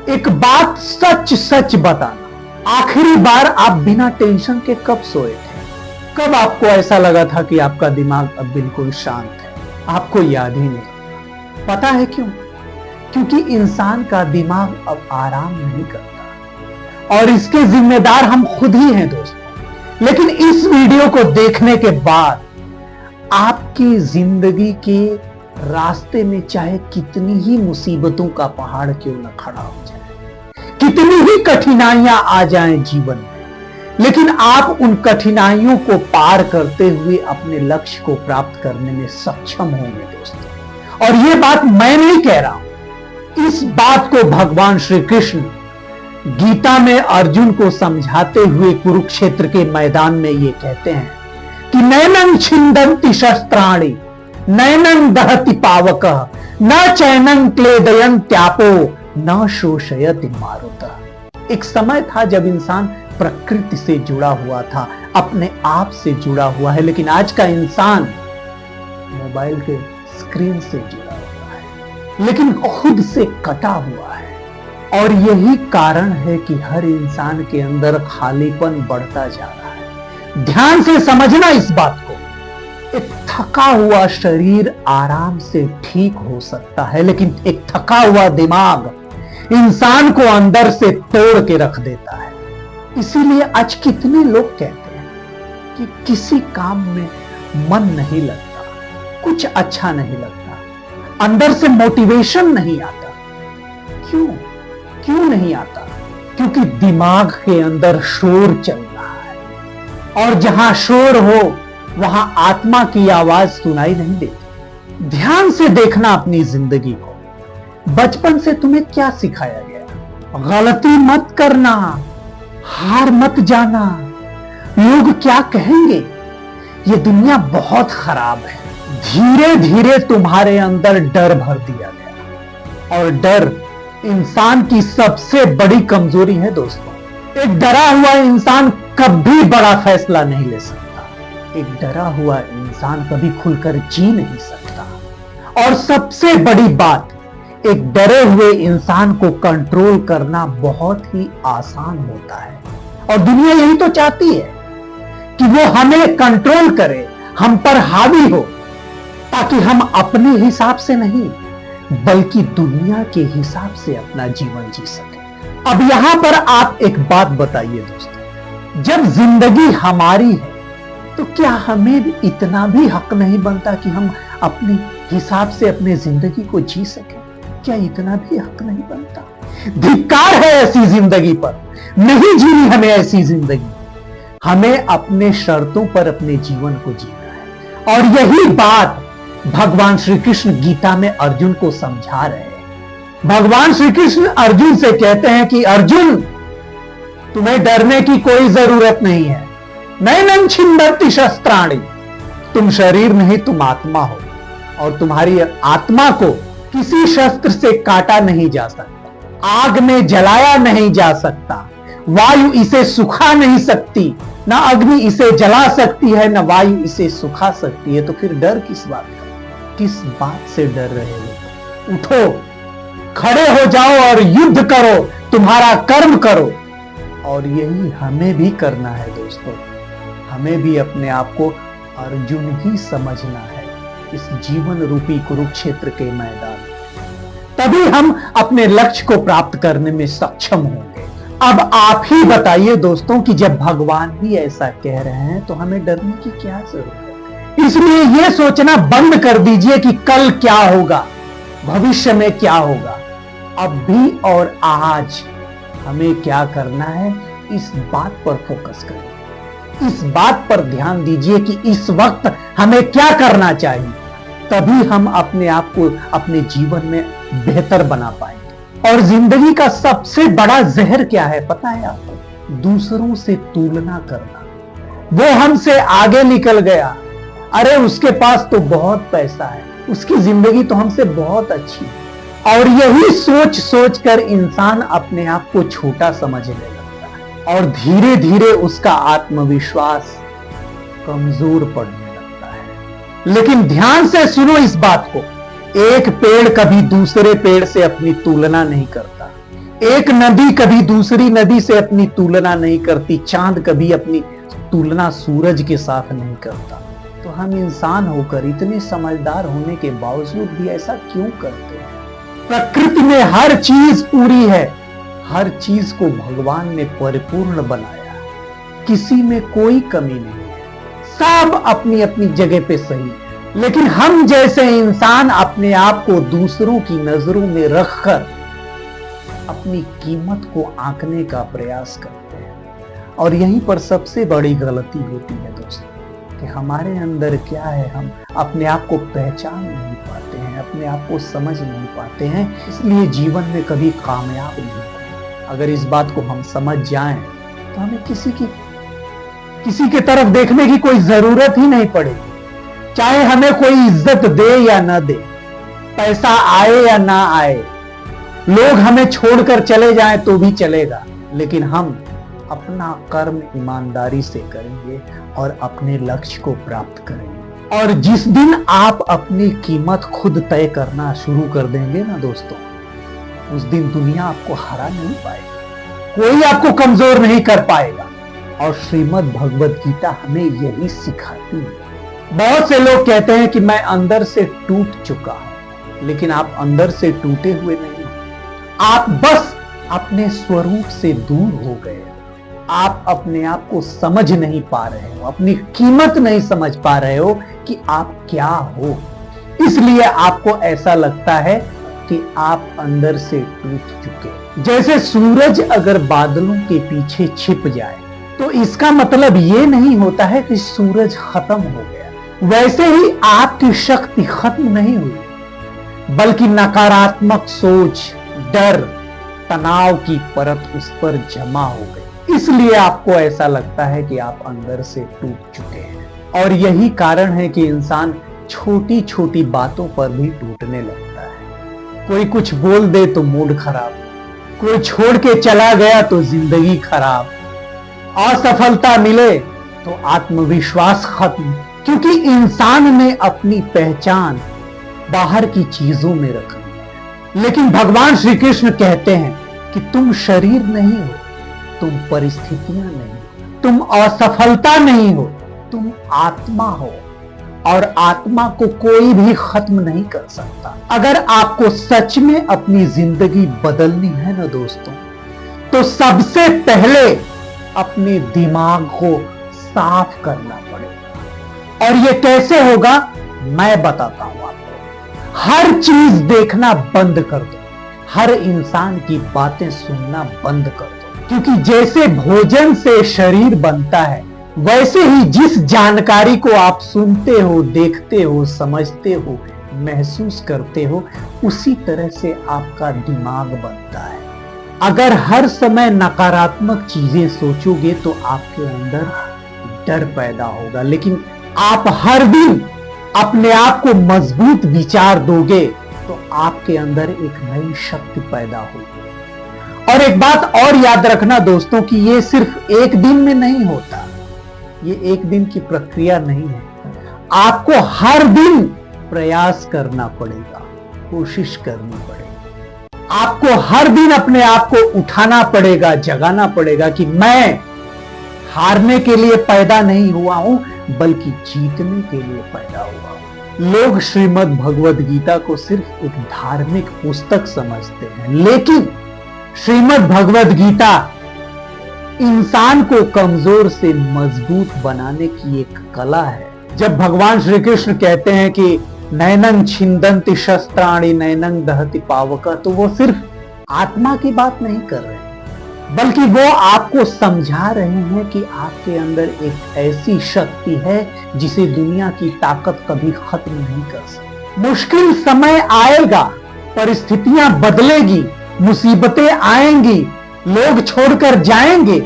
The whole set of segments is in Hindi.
एक बात सच सच बताना, आखिरी बार आप बिना टेंशन के कब सोए थे? कब आपको ऐसा लगा था कि आपका दिमाग अब बिल्कुल शांत है? आपको याद ही नहीं। पता है क्यों? क्योंकि इंसान का दिमाग अब आराम नहीं करता और इसके जिम्मेदार हम खुद ही हैं दोस्तों। लेकिन इस वीडियो को देखने के बाद आपकी जिंदगी के रास्ते में चाहे कितनी ही मुसीबतों का पहाड़ क्यों न खड़ा हो जाए, कितनी ही कठिनाइयां आ जाएं जीवन में, लेकिन आप उन कठिनाइयों को पार करते हुए अपने लक्ष्य को प्राप्त करने में सक्षम होंगे दोस्तों। और यह बात मैं नहीं कह रहा हूं, इस बात को भगवान श्री कृष्ण गीता में अर्जुन को समझाते हुए कुरुक्षेत्र के मैदान में ये कहते हैं कि नैनं छिन्दन्ति शस्त्राणि नैनं दहति पावकः न चैनं क्लेदयन्त्यापो न शोषयति मारुतः। एक समय था जब इंसान प्रकृति से जुड़ा हुआ था, अपने आप से जुड़ा हुआ है, लेकिन आज का इंसान मोबाइल के स्क्रीन से जुड़ा हुआ है, लेकिन खुद से कटा हुआ है। और यही कारण है कि हर इंसान के अंदर खालीपन बढ़ता जा रहा है। ध्यान से समझना इस बात को। एक थका हुआ शरीर आराम से ठीक हो सकता है, लेकिन एक थका हुआ दिमाग इंसान को अंदर से तोड़ के रख देता है। इसीलिए आज कितने लोग कहते हैं कि किसी काम में मन नहीं लगता, कुछ अच्छा नहीं लगता, अंदर से मोटिवेशन नहीं आता। क्यों नहीं आता? क्योंकि दिमाग के अंदर शोर चल रहा है, और जहां शोर हो वहां आत्मा की आवाज सुनाई नहीं देती। ध्यान से देखना अपनी जिंदगी को। बचपन से तुम्हें क्या सिखाया गया? गलती मत करना, हार मत जाना, लोग क्या कहेंगे, ये दुनिया बहुत खराब है। धीरे धीरे तुम्हारे अंदर डर भर दिया गया, और डर इंसान की सबसे बड़ी कमजोरी है दोस्तों। एक डरा हुआ इंसान कभी बड़ा फैसला नहीं ले सकता। एक डरा हुआ इंसान कभी खुलकर जी नहीं सकता। और सबसे बड़ी बात, एक डरे हुए इंसान को कंट्रोल करना बहुत ही आसान होता है, और दुनिया यही तो चाहती है कि वो हमें कंट्रोल करे, हम पर हावी हो, ताकि हम अपने हिसाब से नहीं बल्कि दुनिया के हिसाब से अपना जीवन जी सके। अब यहां पर आप एक बात बताइए दोस्तों, जब जिंदगी हमारी है तो क्या हमें भी इतना भी हक नहीं बनता कि हम अपने हिसाब से अपने जिंदगी को जी सके? क्या इतना भी हक नहीं बनता? धिक्कार है ऐसी जिंदगी पर, नहीं जीनी हमें ऐसी जिंदगी। हमें अपने शर्तों पर अपने जीवन को जीना है, और यही बात भगवान श्री कृष्ण गीता में अर्जुन को समझा रहे हैं। भगवान श्री कृष्ण अर्जुन से कहते हैं कि अर्जुन, तुम्हें डरने की कोई जरूरत नहीं है। नैनं छिन्दन्ति शस्त्राणि, तुम शरीर नहीं, तुम आत्मा हो, और तुम्हारी आत्मा को किसी शस्त्र से काटा नहीं जा सकता, आग में जलाया नहीं जा सकता, वायु इसे सुखा नहीं सकती, ना अग्नि इसे जला सकती है, ना वायु इसे सुखा सकती है। तो फिर डर किस बात का? किस बात से डर रहे हो? उठो, खड़े हो जाओ और युद्ध करो, तुम्हारा कर्म करो। और यही हमें भी करना है दोस्तों। हमें भी अपने आप को अर्जुन ही समझना है इस जीवन रूपी कुरुक्षेत्र के मैदान में। तभी हम अपने लक्ष्य को प्राप्त करने में सक्षम होंगे। अब आप ही बताइए दोस्तों कि जब भगवान ही ऐसा कह रहे हैं तो हमें डरने की क्या जरूरत है? इसलिए यह सोचना बंद कर दीजिए कि कल क्या होगा, भविष्य में क्या होगा। अब भी और आज हमें क्या करना है, इस बात पर फोकस करिए। इस बात पर ध्यान दीजिए कि इस वक्त हमें क्या करना चाहिए। तभी हम अपने आप को अपने जीवन में बेहतर बना पाएंगे। और जिंदगी का सबसे बड़ा जहर क्या है पता है आपको? दूसरों से तुलना करना। वो हमसे आगे निकल गया, अरे उसके पास तो बहुत पैसा है, उसकी जिंदगी तो हमसे बहुत अच्छी है। और यही सोच सोच कर इंसान अपने आप को छोटा समझने लगता है, और धीरे धीरे उसका आत्मविश्वास कमजोर पड़ने लगता है। लेकिन ध्यान से सुनो इस बात को, एक पेड़ कभी दूसरे पेड़ से अपनी तुलना नहीं करता, एक नदी कभी दूसरी नदी से अपनी तुलना नहीं करती, चांद कभी अपनी तुलना सूरज के साथ नहीं करता। तो हम इंसान होकर इतने समझदार होने के बावजूद भी ऐसा क्यों करते हैं? प्रकृति में हर चीज पूरी है, हर चीज को भगवान ने परिपूर्ण बनाया, किसी में कोई कमी नहीं है, सब अपनी अपनी जगह पे सही है। लेकिन हम जैसे इंसान अपने आप को दूसरों की नजरों में रखकर अपनी कीमत को आंकने का प्रयास करते हैं, और यहीं पर सबसे बड़ी गलती होती है दोस्तों, कि हमारे अंदर क्या है, हम अपने आप को पहचान नहीं पाते हैं, अपने आप को समझ नहीं पाते हैं, इसलिए जीवन में कभी कामयाब नहीं होते। अगर इस बात को हम समझ जाएं तो हमें किसी के तरफ देखने की कोई जरूरत ही नहीं पड़ेगी, चाहे हमें कोई इज्जत दे या ना दे, पैसा आए या ना आए, लोग हमें छोड़कर चले जाएं तो भी चलेगा, लेकिन हम अपना कर्म ईमानदारी से करेंगे और अपने लक्ष्य को प्राप्त करेंगे। और जिस दिन आप अपनी कीमत खुद तय करना शुरू कर देंगे ना दोस्तों, उस दिन दुनिया आपको हरा नहीं पाएगी, कोई आपको कमजोर नहीं कर पाएगा। और श्रीमद् भगवद गीता हमें यही सिखाती है। बहुत से लोग कहते हैं कि मैं अंदर से टूट चुका हूं, लेकिन आप अंदर से टूटे हुए नहीं, आप बस अपने स्वरूप से दूर हो गए। आप अपने आप को समझ नहीं पा रहे हो, अपनी कीमत नहीं समझ पा रहे हो कि आप क्या हो, इसलिए आपको ऐसा लगता है कि आप अंदर से टूट चुके। जैसे सूरज अगर बादलों के पीछे छिप जाए तो इसका मतलब ये नहीं होता है कि सूरज खत्म हो गया, वैसे ही आपकी शक्ति खत्म नहीं हुई, बल्कि नकारात्मक सोच, डर, तनाव की परत उस पर जमा हो गई, इसलिए आपको ऐसा लगता है कि आप अंदर से टूट चुके हैं। और यही कारण है कि इंसान छोटी छोटी बातों पर भी टूटने लगता है। कोई कुछ बोल दे तो मूड खराब, कोई छोड़ के चला गया तो जिंदगी खराब, असफलता मिले तो आत्मविश्वास खत्म, क्योंकि इंसान ने अपनी पहचान बाहर की चीजों में रखी। लेकिन भगवान श्री कृष्ण कहते हैं कि तुम शरीर नहीं हो, तुम परिस्थितियां नहीं, तुम असफलता नहीं हो, तुम आत्मा हो, और आत्मा को कोई भी खत्म नहीं कर सकता। अगर आपको सच में अपनी जिंदगी बदलनी है ना दोस्तों, तो सबसे पहले अपने दिमाग को साफ करना पड़ेगा। और यह कैसे होगा मैं बताता हूं आपको। हर चीज देखना बंद कर दो, हर इंसान की बातें सुनना बंद कर दो, क्योंकि जैसे भोजन से शरीर बनता है, वैसे ही जिस जानकारी को आप सुनते हो, देखते हो, समझते हो, महसूस करते हो, उसी तरह से आपका दिमाग बनता है। अगर हर समय नकारात्मक चीजें सोचोगे तो आपके अंदर डर पैदा होगा, लेकिन आप हर दिन अपने आप को मजबूत विचार दोगे तो आपके अंदर एक नई शक्ति पैदा होगी। और एक बात और याद रखना दोस्तों कि ये सिर्फ एक दिन में नहीं होता, ये एक दिन की प्रक्रिया नहीं है। आपको हर दिन प्रयास करना पड़ेगा, कोशिश करनी पड़ेगी। आपको हर दिन अपने आप को उठाना पड़ेगा, जगाना पड़ेगा कि मैं हारने के लिए पैदा नहीं हुआ हूं, बल्कि जीतने के लिए पैदा हुआ हूं। लोग श्रीमद् भगवद गीता को सिर्फ एक धार्मिक पुस्तक समझते हैं, लेकिन श्रीमद् भगवद गीता इंसान को कमजोर से मजबूत बनाने की एक कला है। जब भगवान श्री कृष्ण कहते हैं कि नैनं छिन्दन्ति शस्त्राणि नैनं दहति पावक, तो वो सिर्फ आत्मा की बात नहीं कर रहे हैं, बल्कि वो आपको समझा रहे हैं कि आपके अंदर एक ऐसी शक्ति है जिसे दुनिया की ताकत कभी खत्म नहीं कर सकती। मुश्किल समय आएगा, परिस्थितियां बदलेगी, मुसीबतें आएंगी, लोग छोड़कर जाएंगे,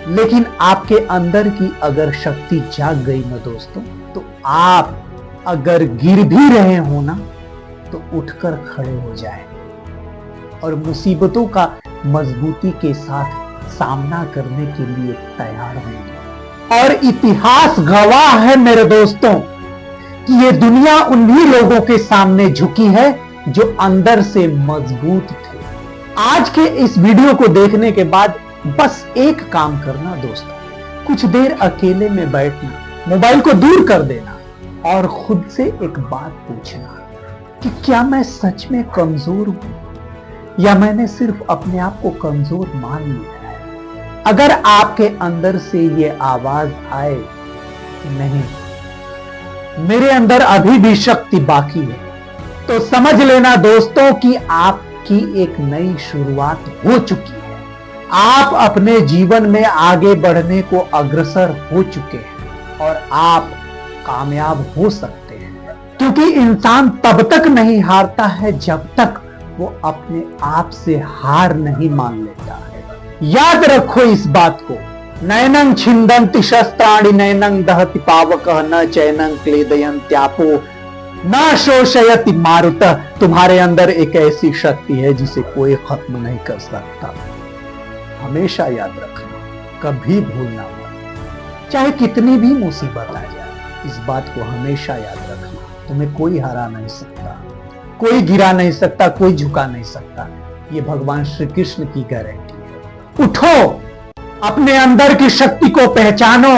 लेकिन आपके अंदर की अगर शक्ति जाग गई ना दोस्तों, तो आप अगर गिर भी रहे हो ना तो उठकर खड़े हो जाए और मुसीबतों का मजबूती के साथ सामना करने के लिए तैयार होंगे। और इतिहास गवाह है मेरे दोस्तों कि ये दुनिया उन्हीं लोगों के सामने झुकी है जो अंदर से मजबूत थे, आज के इस वीडियो को देखने के बाद बस एक काम करना दोस्तों, कुछ देर अकेले में बैठना, मोबाइल को दूर कर देना और खुद से एक बात पूछना कि क्या मैं सच में कमजोर हूं या मैंने सिर्फ अपने आप को कमजोर मान लिया है। अगर आपके अंदर से ये आवाज आए कि नहीं, मेरे अंदर अभी भी शक्ति बाकी है, तो समझ लेना दोस्तों कि आपकी एक नई शुरुआत हो चुकी है। आप अपने जीवन में आगे बढ़ने को अग्रसर हो चुके हैं और आप कामयाब हो सकते हैं, क्योंकि इंसान तब तक नहीं हारता है जब तक वो अपने आप से हार नहीं मान लेता है। याद रखो इस बात को, नैनं छिन्दन्ति शस्त्राणि नैनं दहति पावकः न चैनं क्लेदयन्त्यापो न शोषयति मारुतः। तुम्हारे अंदर एक ऐसी शक्ति है जिसे कोई खत्म नहीं कर सकता। हमेशा याद रखना, कभी भूलना मत, चाहे कितनी भी मुसीबत आ जाए, इस बात को हमेशा याद रखना। तुम्हें कोई हरा नहीं सकता, कोई गिरा नहीं सकता, कोई झुका नहीं सकता। ये भगवान श्री कृष्ण की गारंटी है। उठो, अपने अंदर की शक्ति को पहचानो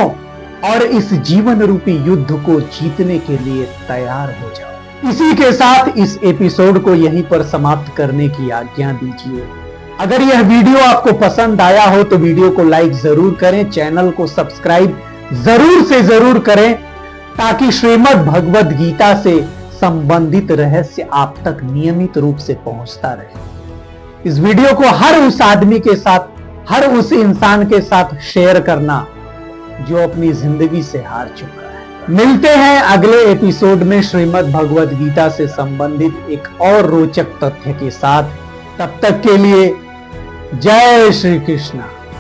और इस जीवन रूपी युद्ध को जीतने के लिए तैयार हो जाओ। इसी के साथ इस एपिसोड को यहीं पर समाप्त करने की आज्ञा दीजिए। अगर यह वीडियो आपको पसंद आया हो तो वीडियो को लाइक जरूर करें, चैनल को सब्सक्राइब जरूर से जरूर करें, ताकि श्रीमद् भगवद गीता से संबंधित रहस्य आप तक नियमित रूप से पहुंचता रहे। इस वीडियो को हर उस आदमी के साथ, हर उस इंसान के साथ शेयर करना जो अपनी जिंदगी से हार चुका है। मिलते हैं अगले एपिसोड में श्रीमद् भगवद गीता से संबंधित एक और रोचक तथ्य के साथ। तब तक के लिए जय श्री कृष्ण।